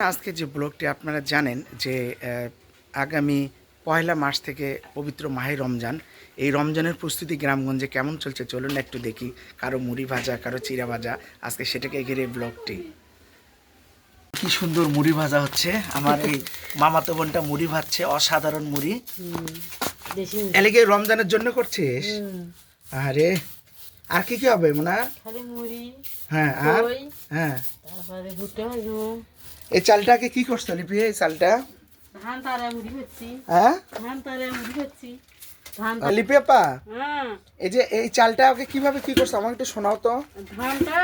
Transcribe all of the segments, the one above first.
আজকে যে ব্লগটি আপনারা জানেন যে আগামী পয়লা মাস থেকে পবিত্র মাহে রমজান। এই রমজানের প্রস্তুতি গ্রামগঞ্জে কেমন চলছে চলুন একটু দেখি। কারো মুড়ি ভাজা, কারো চিড়া ভাজা, আজকে সেটাকে ঘিরে ব্লগটি। কি সুন্দর মুড়ি ভাজা হচ্ছে, আমার এই মামাতো বোনটা মুড়ি ভাজছে, অসাধারণ মুড়ি। এলাকে রমজানের জন্য করছিস? আরে আর কি কি হবে মোনা? খালি মুড়ি, হ্যাঁ আর দই, হ্যাঁ তারপরে ভুট্টা ভাজবো। এই চালটাকে কি করছো লিপি? এই চালটা ধান তারা মুড়ি হচ্ছি, হ্যাঁ ধান তারা মুড়ি হচ্ছি, ধান লিপি আপা, হ্যাঁ এই যে এই চালটা ওকে কিভাবে কি করছো আমাকে একটু শোনাও তো। ধানটা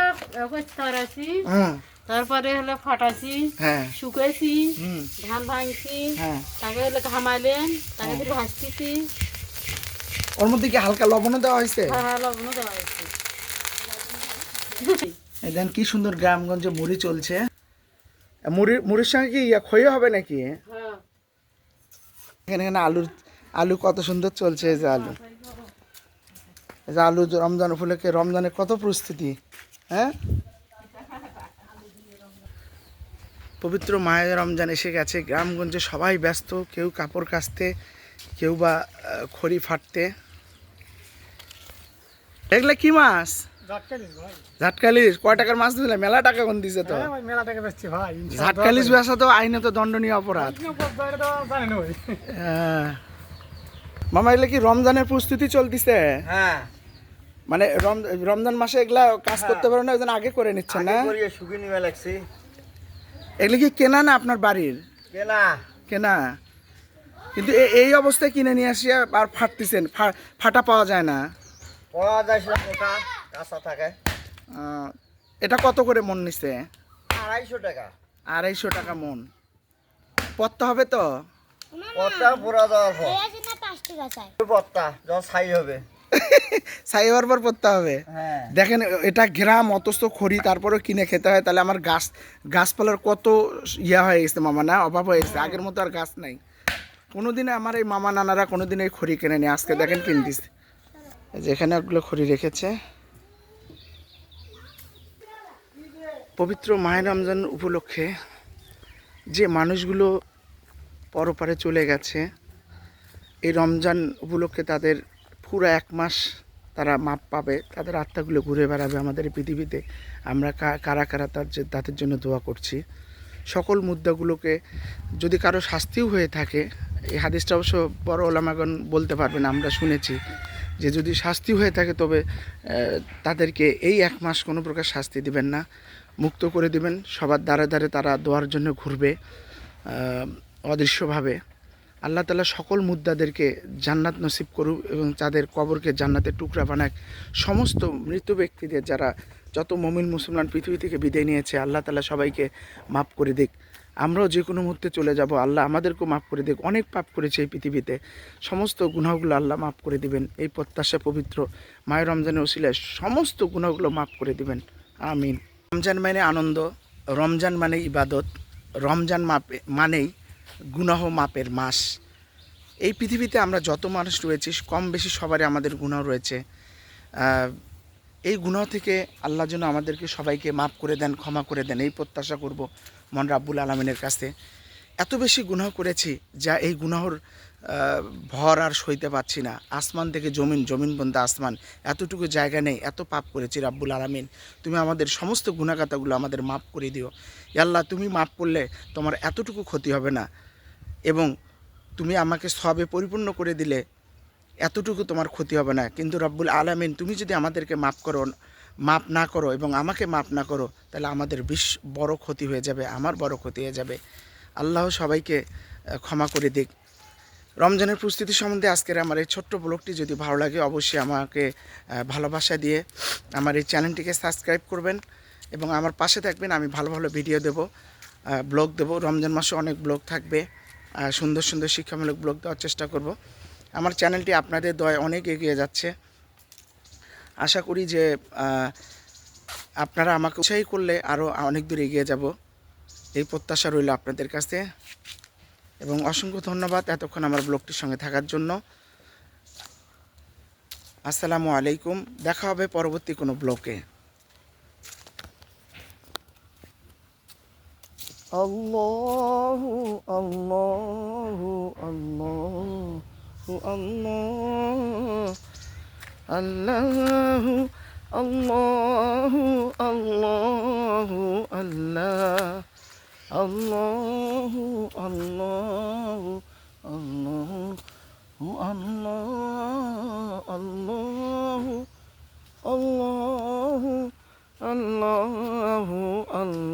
ওকে তারাছি, হুম তারপরে হলো ফাটাছি, হ্যাঁ শুকাইছি, হুম ধান ভাঙছি, হ্যাঁ তাকে হলো ঘামাইলেন, তাকে দিয়ে ভাজতেছি। ওর মধ্যে কি হালকা লবণও দেওয়া হয়েছে? হ্যাঁ লবণও দেওয়া হয়েছে। এই দেন কি সুন্দর গ্রামগঞ্জে মুড়ি চলছে। মুড়ির সঙ্গে কি খই হবে নাকি? হ্যাঁ এখানে এখানে আলু কত সুন্দর চলছে। এই যে আলু, এই যে আলু রমজান উপলক্ষে, রমজানের কত প্রস্তুতি। হ্যাঁ পবিত্র মাহে রমজান এসে গেছে, গ্রামগঞ্জে সবাই ব্যস্ত, কেউ কাপড় কাচতে, কেউ বা খড়ি ফাটতে। এগুলা কি মাছ? ঝাটকালিশ। কয় টাকার মাছ দিলে? মেলা টাকা কোন দিছে তো। ঝাটকালিশ বেচা তো আইনে তো দণ্ডনীয় অপরাধ। হ্যাঁ। মামা এগুলা কি রমজানের প্রস্তুতি চলতিছে? হ্যাঁ, মানে রমজান মাসে এগুলা কাজ করতে পারো না, ওই জন্য আগে করে নিচ্ছেন না? শুকিয়ে নিয়ে লাগছি। এগুলি কি কেনা না আপনার বাড়ির? কেনা। কেনা। কিন্তু এই অবস্থায় কিনে নিয়ে আসিয়া আর ফাটতেছেন, ফাটা পাওয়া যায় না। পাওয়া যায় সেটা মোটা, কাঁচা থাকে। এটা কত করে মন নিছে? 250 টাকা। 250 টাকা মন। পড়তে হবে তো? পত্তা পুরা দেওয়ার পর পত্তা যখন ছাই হবে। ছাই হওয়ার পর পড়তে হবে। হ্যাঁ, দেখেন এটা গ্রাম, অথচ খড়ি, তারপরেও কিনে খেতে হয়। তাহলে আমার গাছপালার কত ইয়া হয়ে গেছে মামা, না অভাব হয়ে গেছে। আগের মতো আর গাছ নাই। কোনোদিনে আমার এই মামা নানারা কোনোদিন এই খড়ি কিনে নেই, আজকে দেখেন কিনতেছে। যেখানে ওগুলো খড়ি রেখেছে। পবিত্র মাহে রমজান উপলক্ষে যে মানুষগুলো পরপারে চলে গেছে, এই রমজান উপলক্ষে তাদের পুরো 1 মাস তারা মাপ পাবে, তাদের আত্মাগুলো ঘুরে বেড়াবে আমাদের এই পৃথিবীতে। আমরা কারা কারা তাদের জন্য দোয়া করছি। সকল মুদ্রাগুলোকে, যদি কারো শাস্তিও হয়ে থাকে, এই হাদিসটা অবশ্য বড় ওলামাগণ বলতে পারবেন, আমরা শুনেছি যে যদি শাস্তি হয়ে থাকে তবে তাদেরকে এই 1 মাস কোনো প্রকার শাস্তি দিবেন না, মুক্ত করে দিবেন। সবার দ্বারে দ্বারে তারা দোয়ার জন্য ঘুরবে অদৃশ্যভাবে। আল্লাহ তাআলা সকল মুদ্দাদেরকে জান্নাত নসিব করুক এবং তাদের কবরকে জান্নাতের টুকরা বানাক। সমস্ত মৃত ব্যক্তিদের, যারা যত মুমিন মুসলমান পৃথিবী থেকে বিদায় নিয়েছে, আল্লাহ তাআলা সবাইকে মাফ করে দিক। আমরাও যে কোনো মুহূর্তে চলে যাব, আল্লাহ আমাদেরকেও মাফ করে দিক। অনেক পাপ করেছে এই পৃথিবীতে, সমস্ত গুনাহগুলো আল্লাহ মাফ করে দিবেন। এই প্রত্যাশা পবিত্র মাহে রমজানের ওসিলায় সমস্ত গুনাহগুলো মাফ করে দিবেন, আমিন। রমজান মানে আনন্দ, রমজান মানে ইবাদত, রমজান মানেই গুনাহ মাপের মাস। এই পৃথিবীতে আমরা যত মানুষ রয়েছি, কম বেশি সবারই আমাদের গুনাহ রয়েছে। এই গুনাহ থেকে আল্লাহ যেন আমাদেরকে সবাইকে মাফ করে দেন, ক্ষমা করে দেন, এই প্রত্যাশা করব মন রাব্বুল আলামিনের কাছে। এত বেশি গুনাহ করেছি যা এই গুনাহর ভর আর সইতে পারছি না। আসমান থেকে জমিন, জমিন বন্ধ আসমান, এতটুকু জায়গা নেই, এত পাপ করেছি। রাব্বুল আলামিন, তুমি আমাদের সমস্ত গুনাহগাতাগুলো আমাদের মাফ করে দিও। আল্লাহ, তুমি মাফ করলে তোমার এতটুকু ক্ষতি হবে না, এবং তুমি আমাকে সবে পরিপূর্ণ করে দিলে এতটুকু তোমার ক্ষতি হবে না। কিন্তু রব্বুল আলামিন, তুমি যদি আমাদেরকে মাফ না করো এবং আমাকে মাফ না করো, তাহলে আমাদের বড় ক্ষতি হয়ে যাবে, আমার বড় ক্ষতি হয়ে যাবে। আল্লাহ সবাইকে ক্ষমা করে দিক। রমজানের প্রস্তুতি সম্বন্ধে আজকের আমার এই ছোট্ট ব্লগটি যদি ভালো লাগে, অবশ্যই আমাকে ভালোবাসা দিয়ে আমার এই চ্যানেলটিকে সাবস্ক্রাইব করবেন এবং আমার পাশে থাকবেন। আমি ভালো ভালো ভিডিও দেব, ব্লগ দেব। রমজান মাসে অনেক ব্লগ থাকবে, সুন্দর সুন্দর শিক্ষামূলক ব্লগ দেওয়ার চেষ্টা করব। আমার চ্যানেলটি আপনাদের দয়ায় অনেক এগিয়ে যাচ্ছে। আশা করি যে আপনারা আমাকে উৎসাহ করলে আরও অনেক দূর এগিয়ে যাব, এই প্রত্যাশা রইল আপনাদের কাছে। এবং অসংখ্য ধন্যবাদ এতক্ষণ আমার ব্লগটির সঙ্গে থাকার জন্য। আসসালামু আলাইকুম, দেখা হবে পরবর্তী কোনো ব্লগে। আল্লাহু আল্লাহু আল্লাহু আল্লাহ আল্লাহু আল্লাহু আল্লাহ আল্লাহু আল্লাহু আল্লাহু আল্লাহু আল্লাহু আল্লাহু আল্লাহু